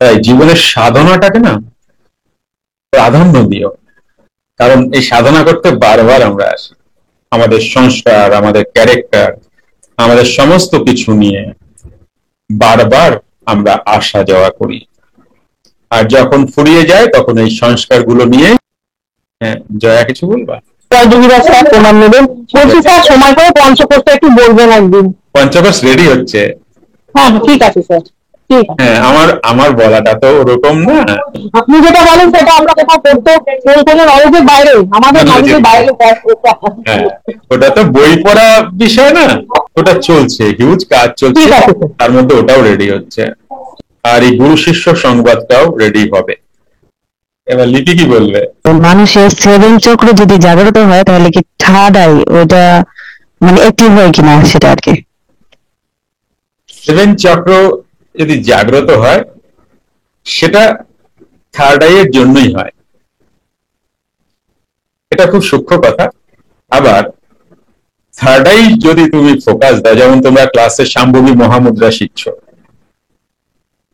তাই জীবনের সাধনাটাকে না প্রাধান্য দিও, কারণ এই সাধনা করতে বারবার আমরা আসি। আমাদের সংস্কার, আমাদের ক্যারেক্টার, আমাদের সমস্ত কিছু নিয়ে বারবার আমরা আসা যাওয়া করি। আর যখন ফুরিয়ে যায় তখন এই সংস্কারগুলো নিয়ে। হ্যাঁ, জয়া কিছু বলবা? জয়যোগীরা স্যার প্রণাম নেবেন। বলছি স্যার সময় করে পঞ্চকোষটা একটু বলবেন একদিন। পঞ্চকোষ রেডি হচ্ছে। হ্যাঁ ঠিক আছে স্যার, ঠিক আছে। হ্যাঁ, আমার আমার বলাটা তো ওরকম না। আপনি যেটা বলেন সেটা আমরা কোথাও করতে কোনো নলেজের বাইরে, আমাদের নলেজের বাইরে। হ্যাঁ, ওটা তো বই পড়া বিষয় না, ওটা চলছে, হিউজ কাজ চলছে, ঠিক আছে স্যার। তার মধ্যে ওটাও রেডি হচ্ছে। আর এই গুরু শিষ্য সংবাদটাও রেডি হবে। এবার লিপি কি বলবে? মানুষের সেভেন চক্র যদি জাগ্রত হয় তাহলে কি থার্ড আই ওটা মানে অ্যাক্টিভ হয় কিনা সেটা আর কি। সেভেন চক্র যদি জাগ্রত হয় সেটা থার্ড আই এর জন্যই হয়। এটা খুব সূক্ষ্ম কথা। আবার থার্ড আই যদি তুমি ফোকাস দাও, যেমন তোমরা ক্লাসে শাম্ভবী মহামুদ্রা শিখছো,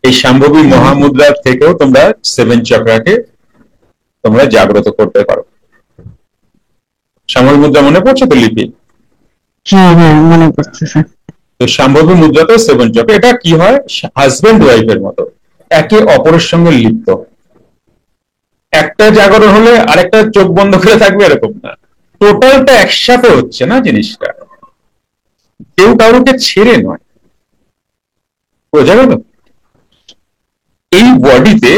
এই শাম্ভবী মহামুদ্রার থেকেও তোমরা সেভেন চক্রাকে তোমরা জাগ্রত করতে পারো। শাম্ভবী মুদ্রা মনে পড়ছে তো লিপি? হ্যাঁ হ্যাঁ মনে পড়ছে স্যার। তো শাম্ভবী মুদ্রাতেও সেভেন চক্র। এটা কি হয়, হাজবেন্ড ওয়াইফের মতো একে অপরের সঙ্গে লিপ্ত। একটা জাগরণ হলে আরেকটা চোখ বন্ধ করে থাকবে এরকম না, টোটালটা একসাথে হচ্ছে না জিনিসটা, কেউ কারোকে ছেড়ে নয়। বোঝা গেল? এই বডিতে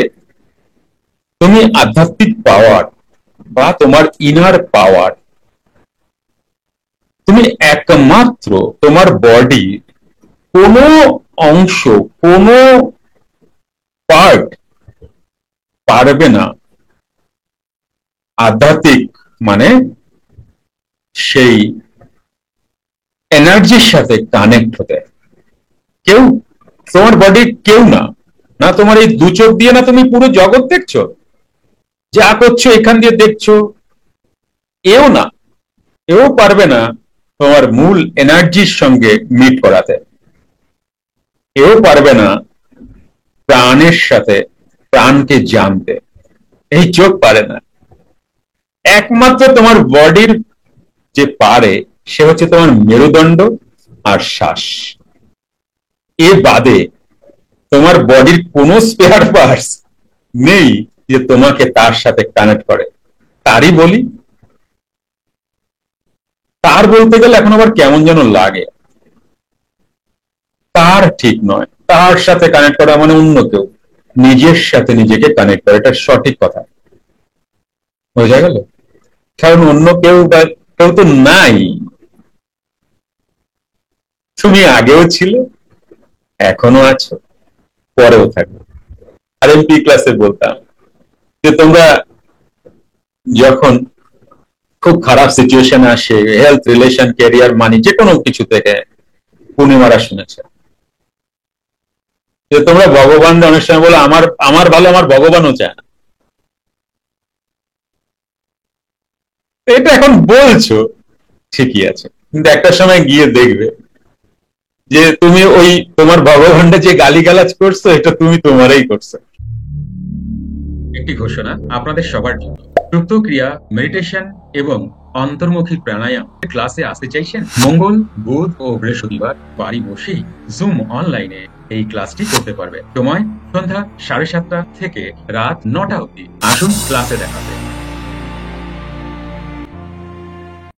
তুমি আধ্যাত্মিক পাওয়ার বা তোমার ইনার পাওয়ার, তুমি একমাত্র তোমার বডি কোনো অংশ, কোনো পার্ট পারবে না আধ্যাত্মিক মানে সেই এনার্জির সাথে কানেক্ট হতে। কেউ, তোমার বডি কেউ না, না তোমার এই দু চোখ দিয়ে না তুমি পুরো জগৎ দেখছো, যা করছো এখান দিয়ে দেখছো, এও না, এও পারবে না তোমার মূল এনার্জির সঙ্গে মিট করাতে। এও পারবে না প্রাণের সাথে প্রাণকে জানতে, এই চোখ পারে না। একমাত্র তোমার বডির যে পারে সে হচ্ছে তোমার মেরুদণ্ড আর শ্বাস। এ বাদে তোমার বডির কোনো স্পেয়ার পার্টস নেই যে তোমাকে তার সাথে কানেক্ট করে। তারই বলি, তার বলতে গেলে এখন আবার কেমন যেন লাগে। তার ঠিক নয়, তার সাথে কানেক্ট করা মানে অন্য কেউ, নিজের সাথে নিজেকে কানেক্ট করা, এটা সঠিক কথা। বোঝা গেল? কারণ অন্য কেউ বা কেউ তো নাই। তুমি আগেও ছিলে, এখনো আছো, পরেও থাকবে। আর এমপি ক্লাসে বলতাম যে তোমরা যখন খুব খারাপ সিচুয়েশন আসে, হেলথ, রিলেশন, ক্যারিয়ার, মানি, যে কোনো কিছু থেকে, পূর্ণিমারা শুনেছে যে তোমরা ভগবান অনেক সময় বলো আমার আমার ভালো আমার ভগবানও চায় না। এটা এখন বলছো ঠিকই আছে, কিন্তু একটা সময় গিয়ে দেখবে যে তুমি ওই তোমার ভগবানটা যে গালিগালাজ করছো এটা তুমি তোমারই করছো। একটি ঘোষণা আপনাদের সবার জন্য। সুপ্ত ক্রিয়া, মেডিটেশন এবং অন্তর্মুখী প্রাণায়াম ক্লাসে আসতে চাইছেন? মঙ্গল, বুধ ও বৃহস্পতিবার বাড়ি বসেই জুম অনলাইনে এই ক্লাসটি করতে পারবে। সময় সন্ধ্যা 7:30 থেকে রাত 9টা অবধি। আসুন ক্লাসে দেখা হবে।